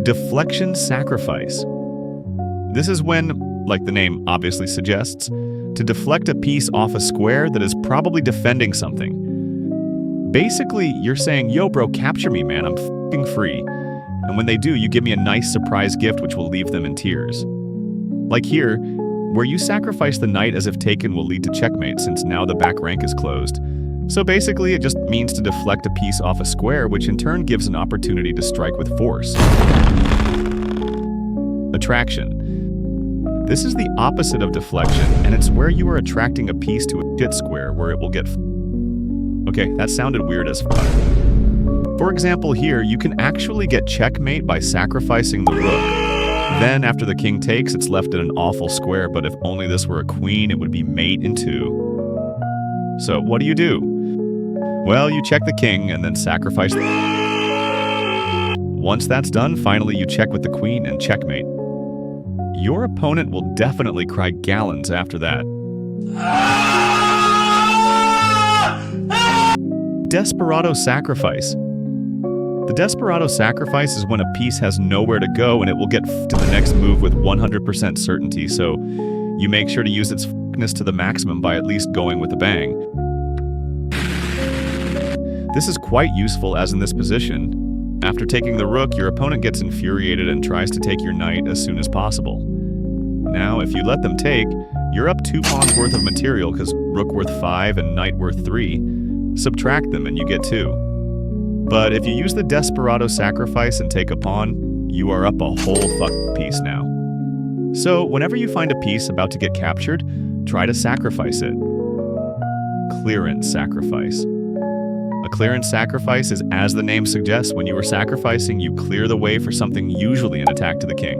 Deflection sacrifice. This is when, like the name obviously suggests, to deflect a piece off a square that is probably defending something. Basically, you're saying, yo bro, capture me man, I'm f***ing free. And when they do, you give me a nice surprise gift which will leave them in tears. Like here, where you sacrifice the knight as if taken will lead to checkmate since now the back rank is closed. So basically, it just means to deflect a piece off a square, which in turn gives an opportunity to strike with force. Attraction. This is the opposite of deflection, and it's where you are attracting a piece to a shit square where it will get Okay, that sounded weird as fuck. For example here, you can actually get checkmate by sacrificing the rook. Then, after the king takes, it's left in an awful square, but if only this were a queen, it would be mate in two. So, what do? Well, you check the king and then sacrifice the... Once that's done, finally you check with the queen and checkmate. Your opponent will definitely cry gallons after that. Desperado sacrifice. The Desperado sacrifice is when a piece has nowhere to go and it will get to the next move with 100% certainty, so you make sure to use its f***ness to the maximum by at least going with a bang. This is quite useful as in this position. After taking the rook, your opponent gets infuriated and tries to take your knight as soon as possible. Now, if you let them take, you're up 2 pawns worth of material because rook worth 5 and knight worth 3. Subtract them and you get 2. But if you use the Desperado sacrifice and take a pawn, you are up a whole fucking piece now. So whenever you find a piece about to get captured, try to sacrifice it. Clearance sacrifice. A clearance sacrifice is, as the name suggests, when you are sacrificing, you clear the way for something, usually an attack to the king.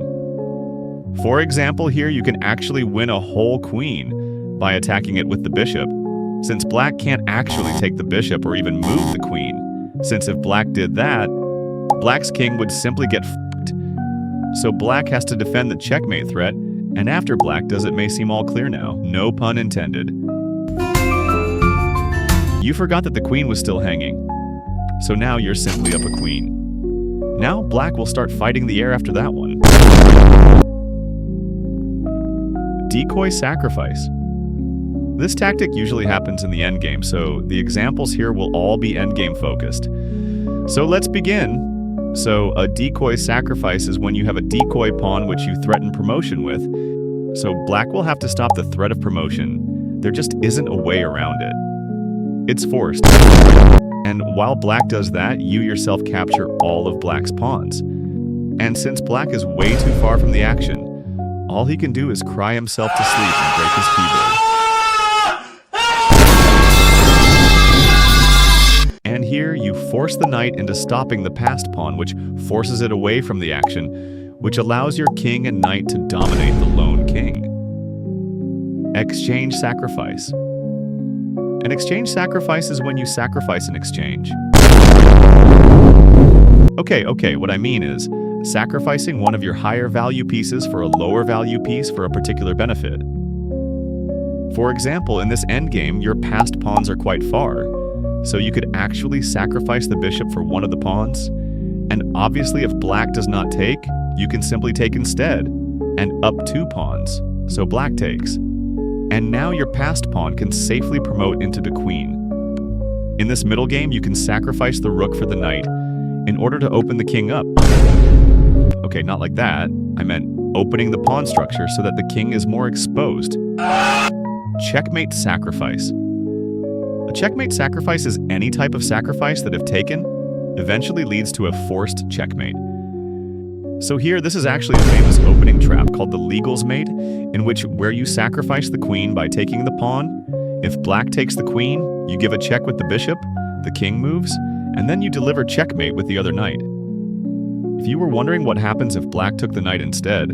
For example, here you can actually win a whole queen by attacking it with the bishop, since black can't actually take the bishop or even move the queen. Since if black did that, black's king would simply get f***ed. So black has to defend the checkmate threat, and after black does it may seem all clear now, no pun intended. You forgot that the queen was still hanging, so now you're simply up a queen. Now black will start fighting the air after that one. Decoy sacrifice. This tactic usually happens in the endgame, so the examples here will all be endgame focused. So let's begin. So a decoy sacrifice is when you have a decoy pawn which you threaten promotion with. So black will have to stop the threat of promotion. There just isn't a way around it. It's forced. And while black does that, you yourself capture all of black's pawns. And since black is way too far from the action, all he can do is cry himself to sleep and break his keyboard. And here you force the knight into stopping the passed pawn, which forces it away from the action, which allows your king and knight to dominate the lone king. Exchange sacrifice. An exchange sacrifice is when you sacrifice an exchange. Okay, what I mean is sacrificing one of your higher value pieces for a lower value piece for a particular benefit. For example, in this endgame, your passed pawns are quite far, so you could actually sacrifice the bishop for one of the pawns, and obviously if black does not take, you can simply take instead, and up 2 pawns, so black takes. And now your passed pawn can safely promote into the queen. In this middle game, you can sacrifice the rook for the knight in order to open the king up. Okay, not like that. I meant opening the pawn structure so that the king is more exposed. Checkmate sacrifice. A checkmate sacrifice is any type of sacrifice that, if taken, eventually leads to a forced checkmate. So here, this is actually a famous opening trap called the Legal's Mate, in which where you sacrifice the queen by taking the pawn, if black takes the queen, you give a check with the bishop, the king moves, and then you deliver checkmate with the other knight. If you were wondering what happens if black took the knight instead,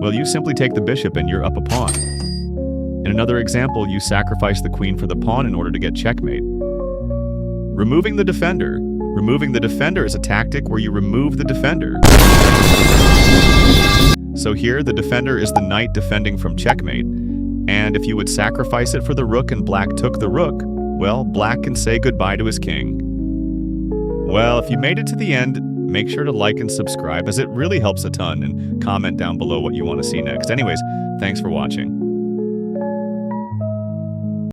well, you simply take the bishop and you're up a pawn. In another example, you sacrifice the queen for the pawn in order to get checkmate. Removing the defender. Removing the defender is a tactic where you remove the defender. So here, the defender is the knight defending from checkmate, and if you would sacrifice it for the rook and black took the rook, well, black can say goodbye to his king. Well, if you made it to the end, make sure to like and subscribe as it really helps a ton, and comment down below what you want to see next. Anyways, thanks for watching.